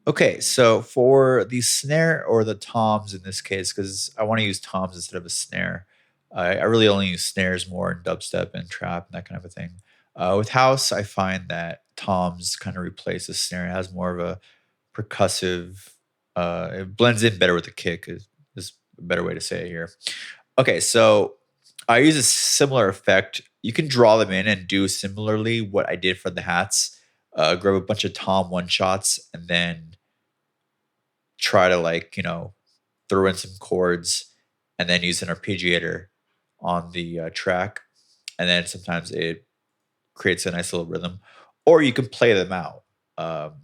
Okay, so for the snare or the toms in this case, because I want to use toms instead of a snare, I really only use snares more in dubstep and trap and that kind of a thing. With house, I find that toms kind of replace the snare. It has more of a percussive, it blends in better with the kick, is a better way to say it here. Okay, so I use a similar effect. You can draw them in and do similarly what I did for the hats. Grab a bunch of tom one shots and then try to like, throw in some chords and then use an arpeggiator on the track. And then sometimes it creates a nice little rhythm. Or you can play them out, um,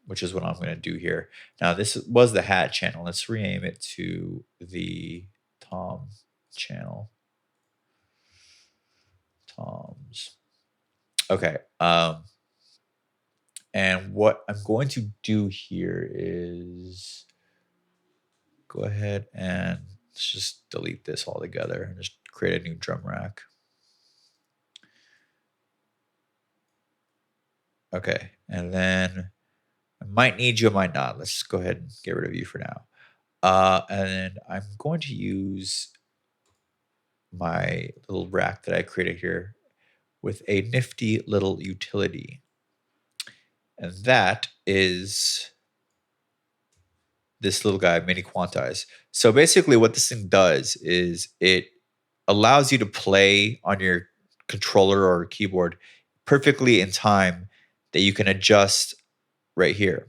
which is what I'm going to do here. Now, this was the hat channel. Let's rename it to the tom channel. Toms. Okay. And what I'm going to do here is go ahead and let's just delete this altogether and just create a new drum rack. Okay, and then I might need you, I might not. Let's go ahead and get rid of you for now. And then I'm going to use my little rack that I created here with a nifty little utility. And that is this little guy, Mini Quantize. So basically what this thing does is it allows you to play on your controller or keyboard perfectly in time that you can adjust right here.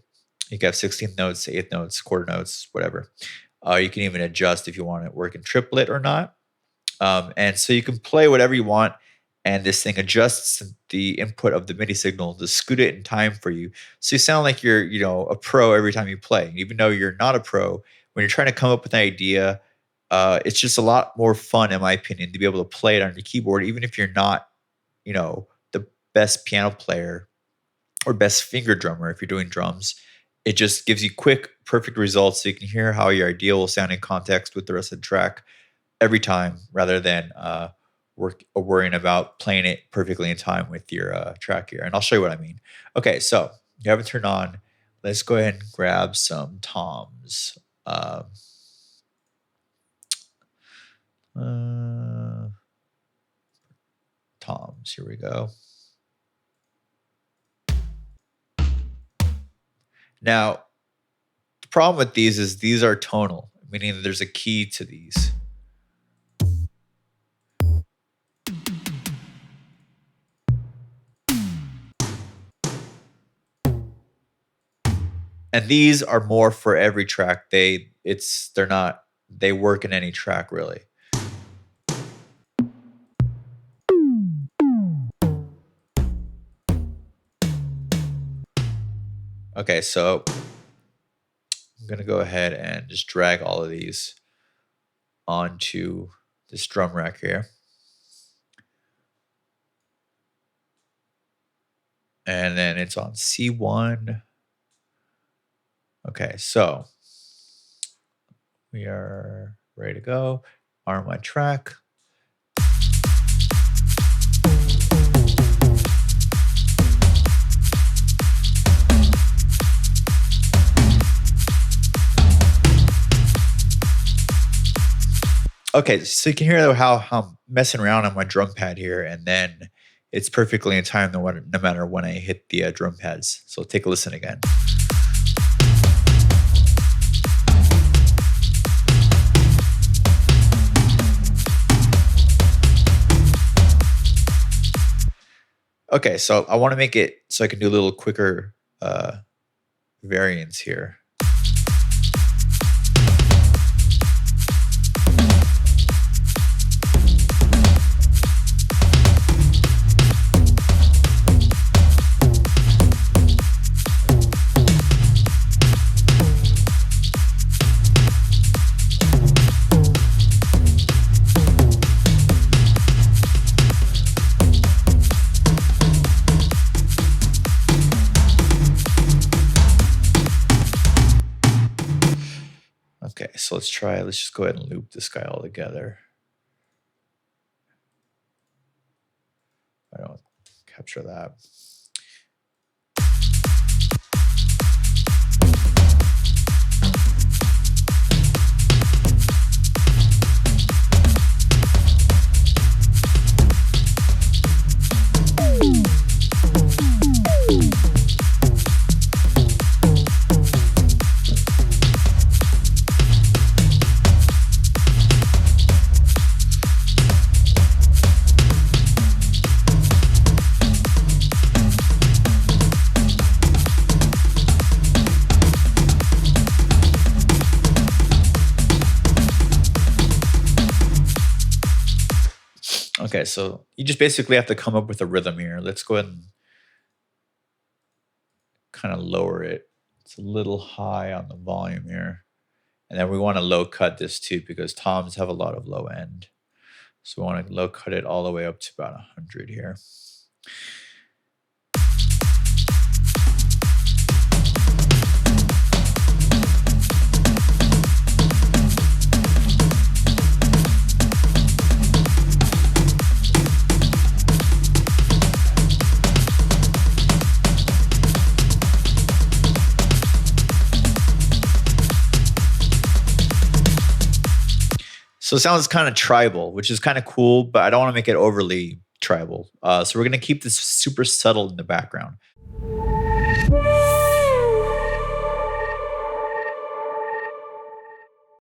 You can have 16th notes, 8th notes, quarter notes, whatever. You can even adjust if you want it work in triplet or not. And so you can play whatever you want, and this thing adjusts the input of the MIDI signal to scoot it in time for you. So you sound like you're, a pro every time you play. Even though you're not a pro, when you're trying to come up with an idea, it's just a lot more fun, in my opinion, to be able to play it on your keyboard, even if you're not, the best piano player or best finger drummer if you're doing drums. It just gives you quick, perfect results so you can hear how your idea will sound in context with the rest of the track every time, rather than worrying about playing it perfectly in time with your track here. And I'll show you what I mean. Okay, so you have it turned on. Let's go ahead and grab some toms. Toms, here we go. Now, the problem with these is these are tonal, meaning that there's a key to these. And these are more for every track. They work in any track really. Okay, so I'm gonna go ahead and just drag all of these onto this drum rack here. And then it's on C1. Okay, so we are ready to go. Arm my track. Okay, so you can hear how I'm messing around on my drum pad here, and then it's perfectly in time no matter when I hit the drum pads. So take a listen again. Okay, so I want to make it so I can do a little quicker variance here. Okay, so let's just go ahead and loop this guy all together. I don't capture that. so you just basically have to come up with a rhythm here. Let's go ahead and kind of lower it. It's a little high on the volume here. And then we want to low cut this too because toms have a lot of low end. So we want to low cut it all the way up to about 100 here. So it sounds kind of tribal, which is kind of cool, but I don't want to make it overly tribal. So we're going to keep this super subtle in the background.